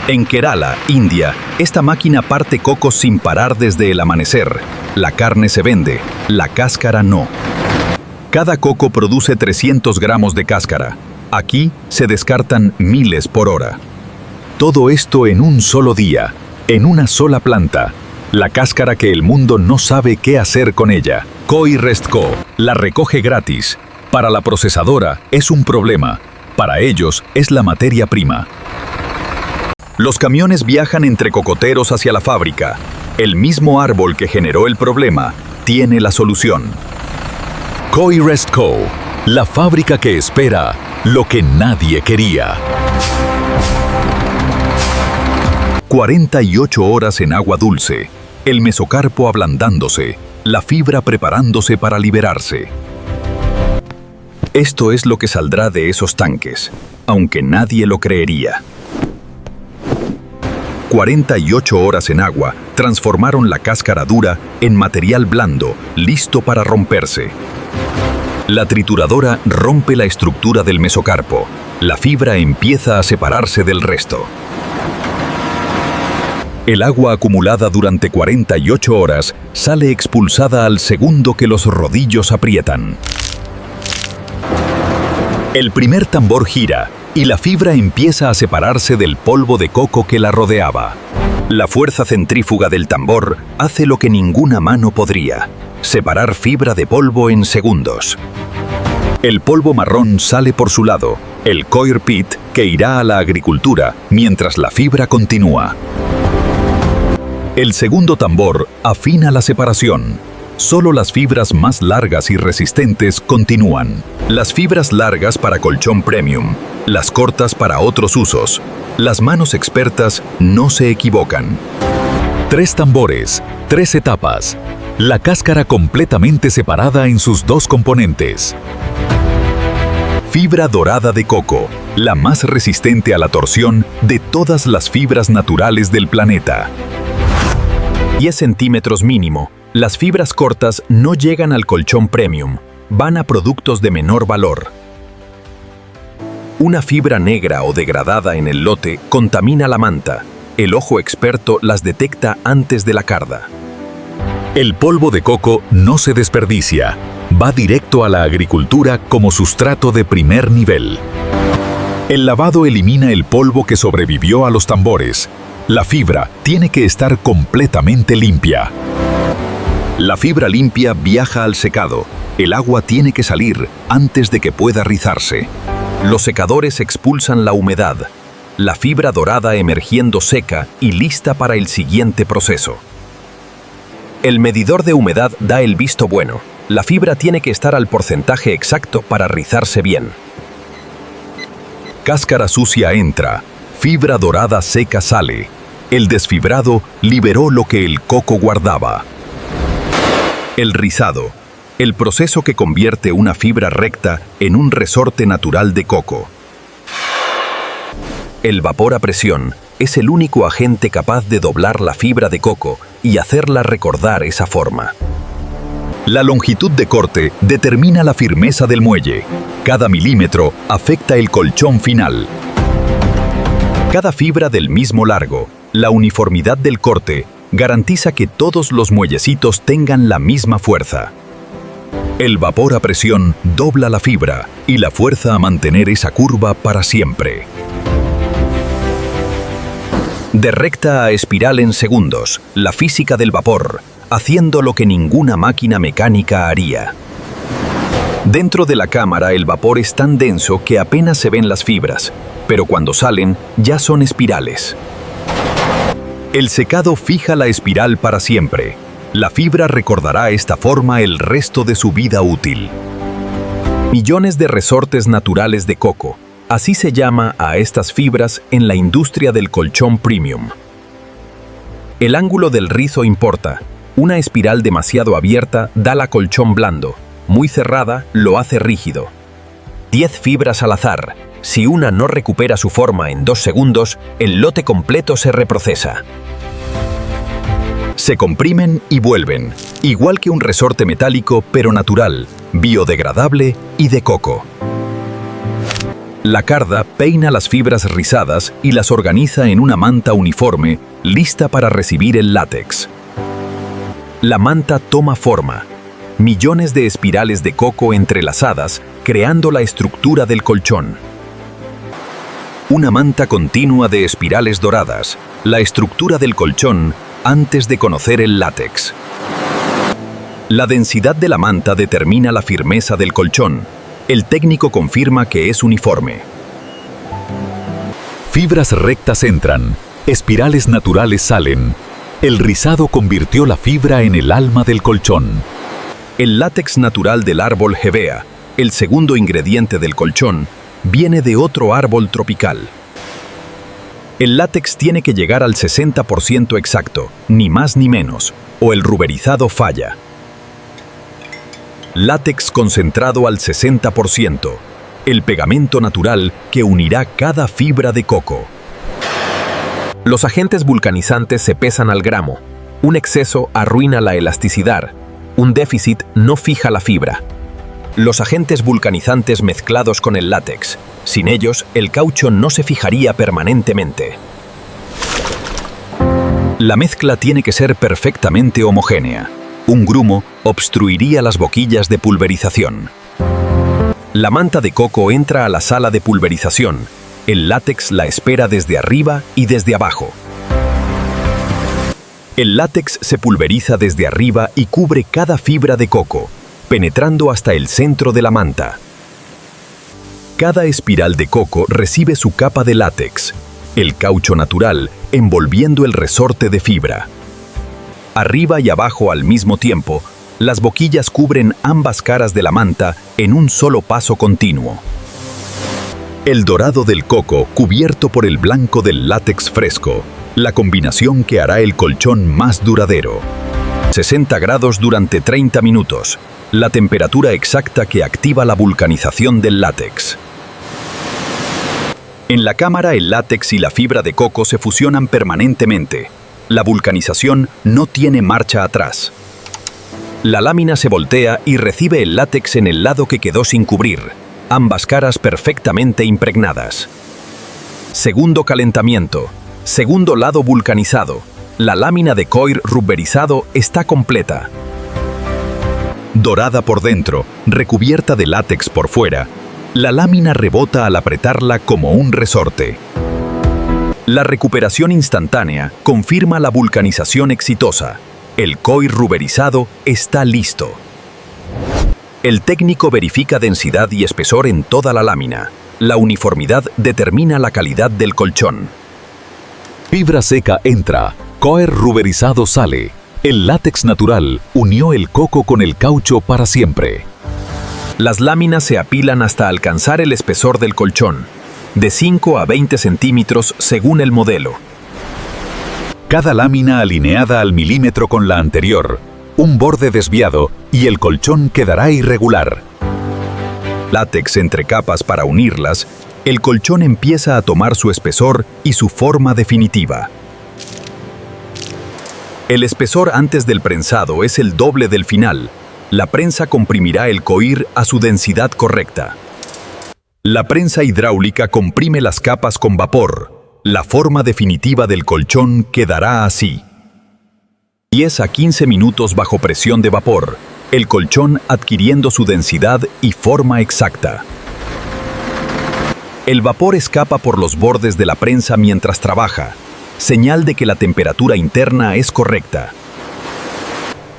En Kerala, India, esta máquina parte cocos sin parar desde el amanecer. La carne se vende, la cáscara no. Cada coco produce 300 gramos de cáscara. Aquí se descartan miles por hora. Todo esto en un solo día, en una sola planta. La cáscara que el mundo no sabe qué hacer con ella. Co y Restco la recoge gratis. Para la procesadora es un problema. Para ellos es la materia prima. Los camiones viajan entre cocoteros hacia la fábrica. El mismo árbol que generó el problema tiene la solución. Co y Restco, la fábrica que espera lo que nadie quería. 48 horas en agua dulce, el mesocarpo ablandándose, la fibra preparándose para liberarse. Esto es lo que saldrá de esos tanques, aunque nadie lo creería. 48 horas en agua transformaron la cáscara dura en material blando, listo para romperse. La trituradora rompe la estructura del mesocarpo. La fibra empieza a separarse del resto. El agua acumulada durante 48 horas sale expulsada al segundo que los rodillos aprietan. El primer tambor gira y la fibra empieza a separarse del polvo de coco que la rodeaba. La fuerza centrífuga del tambor hace lo que ninguna mano podría: separar fibra de polvo en segundos. El polvo marrón sale por su lado, el coir pit, que irá a la agricultura, mientras la fibra continúa. El segundo tambor afina la separación. Solo las fibras más largas y resistentes continúan. Las fibras largas para colchón premium, las cortas para otros usos. Las manos expertas no se equivocan. 3 tambores, 3 etapas. La cáscara completamente separada en sus 2 componentes. Fibra dorada de coco, la más resistente a la torsión de todas las fibras naturales del planeta. 10 centímetros mínimo. Las fibras cortas no llegan al colchón premium, van a productos de menor valor. Una fibra negra o degradada en el lote contamina la manta. El ojo experto las detecta antes de la carda. El polvo de coco no se desperdicia, va directo a la agricultura como sustrato de primer nivel. El lavado elimina el polvo que sobrevivió a los tambores. La fibra tiene que estar completamente limpia. La fibra limpia viaja al secado. El agua tiene que salir antes de que pueda rizarse. Los secadores expulsan la humedad. La fibra dorada emergiendo seca y lista para el siguiente proceso. El medidor de humedad da el visto bueno. La fibra tiene que estar al porcentaje exacto para rizarse bien. Cáscara sucia entra. Fibra dorada seca sale. El desfibrado liberó lo que el coco guardaba. El rizado, el proceso que convierte una fibra recta en un resorte natural de coco. El vapor a presión es el único agente capaz de doblar la fibra de coco y hacerla recordar esa forma. La longitud de corte determina la firmeza del muelle. Cada milímetro afecta el colchón final. Cada fibra del mismo largo, la uniformidad del corte, garantiza que todos los muellecitos tengan la misma fuerza. El vapor a presión dobla la fibra y la fuerza a mantener esa curva para siempre. De recta a espiral en segundos, la física del vapor, haciendo lo que ninguna máquina mecánica haría. Dentro de la cámara el vapor es tan denso que apenas se ven las fibras, pero cuando salen ya son espirales. El secado fija la espiral para siempre. La fibra recordará esta forma el resto de su vida útil. Millones de resortes naturales de coco. Así se llama a estas fibras en la industria del colchón premium. El ángulo del rizo importa. Una espiral demasiado abierta da la colchón blando. Muy cerrada lo hace rígido. 10 fibras al azar. Si una no recupera su forma en 2 segundos, el lote completo se reprocesa. Se comprimen y vuelven, igual que un resorte metálico pero natural, biodegradable y de coco. La carda peina las fibras rizadas y las organiza en una manta uniforme, lista para recibir el látex. La manta toma forma. Millones de espirales de coco entrelazadas, creando la estructura del colchón. Una manta continua de espirales doradas, la estructura del colchón antes de conocer el látex. La densidad de la manta determina la firmeza del colchón. El técnico confirma que es uniforme. Fibras rectas entran, espirales naturales salen. El rizado convirtió la fibra en el alma del colchón. El látex natural del árbol hevea, el segundo ingrediente del colchón, viene de otro árbol tropical. El látex tiene que llegar al 60% exacto, ni más ni menos, o el ruberizado falla. Látex concentrado al 60%, el pegamento natural que unirá cada fibra de coco. Los agentes vulcanizantes se pesan al gramo. Un exceso arruina la elasticidad. Un déficit no fija la fibra. Los agentes vulcanizantes mezclados con el látex. Sin ellos, el caucho no se fijaría permanentemente. La mezcla tiene que ser perfectamente homogénea. Un grumo obstruiría las boquillas de pulverización. La manta de coco entra a la sala de pulverización. El látex la espera desde arriba y desde abajo. El látex se pulveriza desde arriba y cubre cada fibra de coco, penetrando hasta el centro de la manta. Cada espiral de coco recibe su capa de látex, el caucho natural envolviendo el resorte de fibra. Arriba y abajo al mismo tiempo, las boquillas cubren ambas caras de la manta en un solo paso continuo. El dorado del coco cubierto por el blanco del látex fresco, la combinación que hará el colchón más duradero. 60 grados durante 30 minutos, la temperatura exacta que activa la vulcanización del látex. En la cámara el látex y la fibra de coco se fusionan permanentemente. La vulcanización no tiene marcha atrás. La lámina se voltea y recibe el látex en el lado que quedó sin cubrir, ambas caras perfectamente impregnadas. Segundo calentamiento. Segundo lado vulcanizado. La lámina de coir ruberizado está completa. Dorada por dentro, recubierta de látex por fuera, la lámina rebota al apretarla como un resorte. La recuperación instantánea confirma la vulcanización exitosa. El coir ruberizado está listo. El técnico verifica densidad y espesor en toda la lámina. La uniformidad determina la calidad del colchón. Fibra seca entra, coir ruberizado sale. El látex natural unió el coco con el caucho para siempre. Las láminas se apilan hasta alcanzar el espesor del colchón, de 5 a 20 centímetros según el modelo. Cada lámina alineada al milímetro con la anterior, un borde desviado y el colchón quedará irregular. Látex entre capas para unirlas, el colchón empieza a tomar su espesor y su forma definitiva. El espesor antes del prensado es el doble del final. La prensa comprimirá el coir a su densidad correcta. La prensa hidráulica comprime las capas con vapor. La forma definitiva del colchón quedará así. 10 a 15 minutos bajo presión de vapor, el colchón adquiriendo su densidad y forma exacta. El vapor escapa por los bordes de la prensa mientras trabaja, señal de que la temperatura interna es correcta.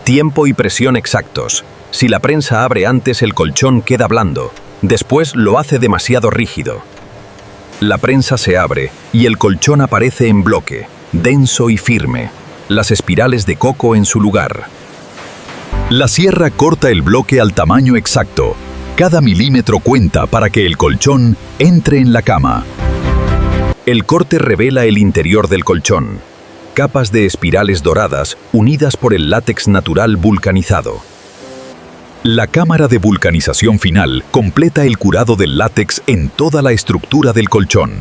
Tiempo y presión exactos. Si la prensa abre antes, el colchón queda blando. Después lo hace demasiado rígido. La prensa se abre y el colchón aparece en bloque, denso y firme. Las espirales de coco en su lugar. La sierra corta el bloque al tamaño exacto. Cada milímetro cuenta para que el colchón entre en la cama. El corte revela el interior del colchón. Capas de espirales doradas unidas por el látex natural vulcanizado. La cámara de vulcanización final completa el curado del látex en toda la estructura del colchón.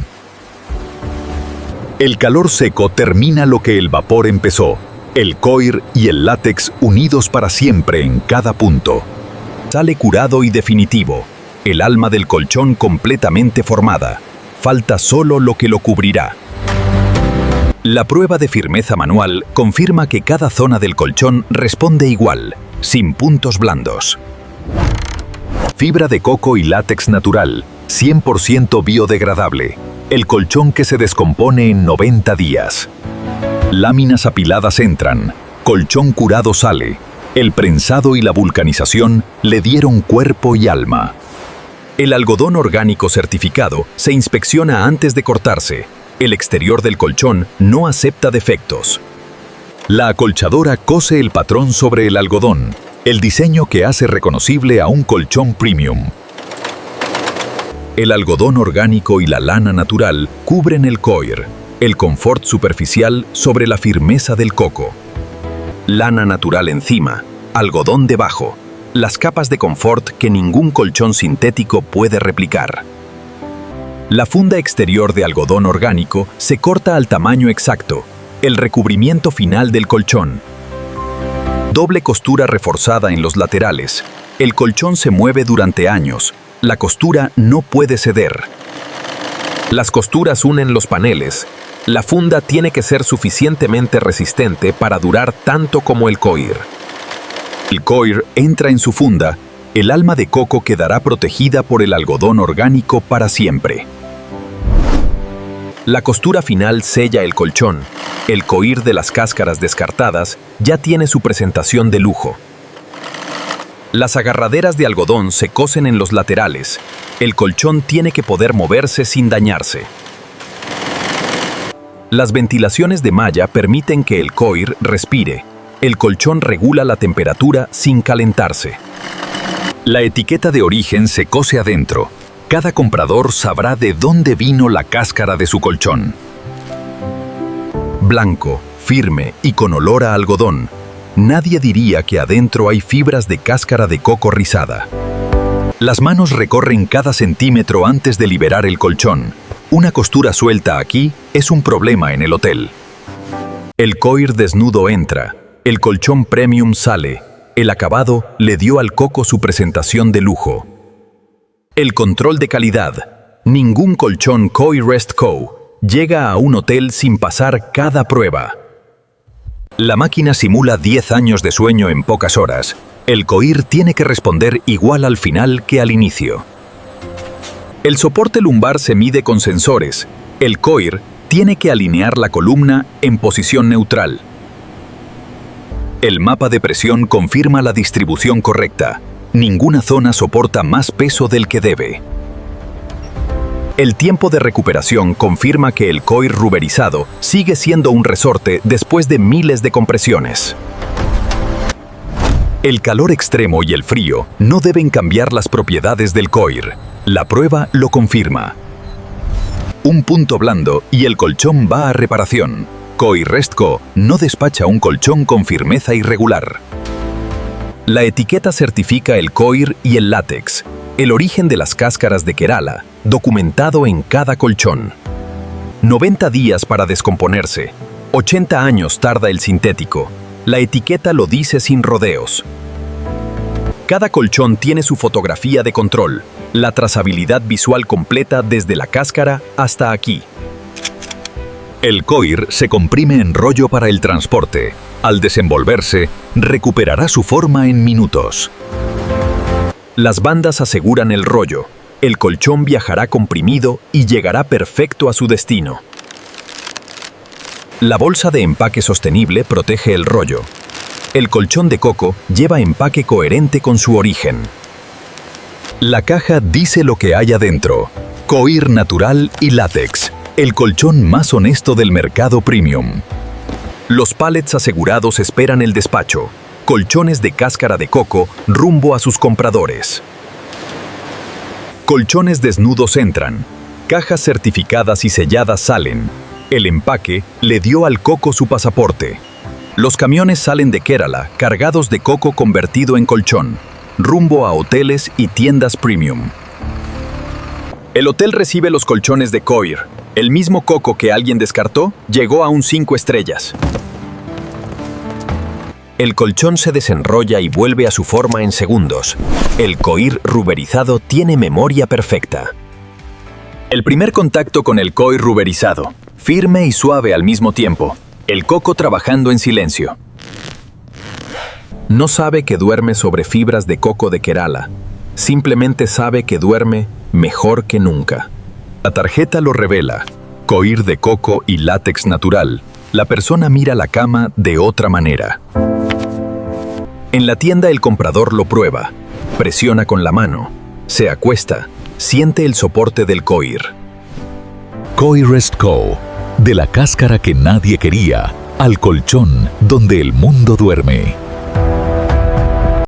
El calor seco termina lo que el vapor empezó. El coir y el látex unidos para siempre en cada punto. Sale curado y definitivo. el alma del colchón completamente formada. Falta solo lo que lo cubrirá. La prueba de firmeza manual confirma que cada zona del colchón responde igual, sin puntos blandos. Fibra de coco y látex natural, 100% biodegradable. El colchón que se descompone en 90 días. Láminas apiladas entran, colchón curado sale. El prensado y la vulcanización le dieron cuerpo y alma. El algodón orgánico certificado se inspecciona antes de cortarse. El exterior del colchón no acepta defectos. La acolchadora cose el patrón sobre el algodón, el diseño que hace reconocible a un colchón premium. El algodón orgánico y la lana natural cubren el coir, el confort superficial sobre la firmeza del coco. Lana natural encima, algodón debajo, las capas de confort que ningún colchón sintético puede replicar. La funda exterior de algodón orgánico se corta al tamaño exacto, el recubrimiento final del colchón. Doble costura reforzada en los laterales. El colchón se mueve durante años. La costura no puede ceder. Las costuras unen los paneles. La funda tiene que ser suficientemente resistente para durar tanto como el coir. El coir entra en su funda. El alma de coco quedará protegida por el algodón orgánico para siempre. La costura final sella el colchón. El coir de las cáscaras descartadas ya tiene su presentación de lujo. Las agarraderas de algodón se cosen en los laterales. El colchón tiene que poder moverse sin dañarse. Las ventilaciones de malla permiten que el coir respire. El colchón regula la temperatura sin calentarse. La etiqueta de origen se cose adentro. Cada comprador sabrá de dónde vino la cáscara de su colchón. Blanco, firme y con olor a algodón. Nadie diría que adentro hay fibras de cáscara de coco rizada. Las manos recorren cada centímetro antes de liberar el colchón. Una costura suelta aquí es un problema en el hotel. El coir desnudo entra. El colchón premium sale. El acabado le dio al coco su presentación de lujo. El control de calidad. Ningún colchón CoirRest Co. llega a un hotel sin pasar cada prueba. La máquina simula 10 años de sueño en pocas horas. El coir tiene que responder igual al final que al inicio. El soporte lumbar se mide con sensores. El coir tiene que alinear la columna en posición neutral. El mapa de presión confirma la distribución correcta. Ninguna zona soporta más peso del que debe. El tiempo de recuperación confirma que el coir ruberizado sigue siendo un resorte después de miles de compresiones. El calor extremo y el frío no deben cambiar las propiedades del coir. La prueba lo confirma. Un punto blando y el colchón va a reparación. CoirRest Co. no despacha un colchón con firmeza irregular. La etiqueta certifica el coir y el látex, el origen de las cáscaras de Kerala, documentado en cada colchón. 90 días para descomponerse. 80 años tarda el sintético. La etiqueta lo dice sin rodeos. Cada colchón tiene su fotografía de control, la trazabilidad visual completa desde la cáscara hasta aquí. El coir se comprime en rollo para el transporte. Al desenvolverse, recuperará su forma en minutos. Las bandas aseguran el rollo. El colchón viajará comprimido y llegará perfecto a su destino. La bolsa de empaque sostenible protege el rollo. El colchón de coco lleva empaque coherente con su origen. La caja dice lo que hay adentro. Coir natural y látex. El colchón más honesto del mercado premium. Los pallets asegurados esperan el despacho. Colchones de cáscara de coco rumbo a sus compradores. Colchones desnudos entran. Cajas certificadas y selladas salen. El empaque le dio al coco su pasaporte. Los camiones salen de Kerala cargados de coco convertido en colchón, rumbo a hoteles y tiendas premium. El hotel recibe los colchones de coir. El mismo coco que alguien descartó llegó a un 5 estrellas. El colchón se desenrolla y vuelve a su forma en segundos. El coir ruberizado tiene memoria perfecta. El primer contacto con el coir ruberizado, firme y suave al mismo tiempo. El coco trabajando en silencio. No sabe que duerme sobre fibras de coco de Kerala. Simplemente sabe que duerme mejor que nunca. La tarjeta lo revela. Coir de coco y látex natural. La persona mira la cama de otra manera. En la tienda el comprador lo prueba. Presiona con la mano. Se acuesta. Siente el soporte del coir. Coirest Co. De la cáscara que nadie quería al colchón donde el mundo duerme.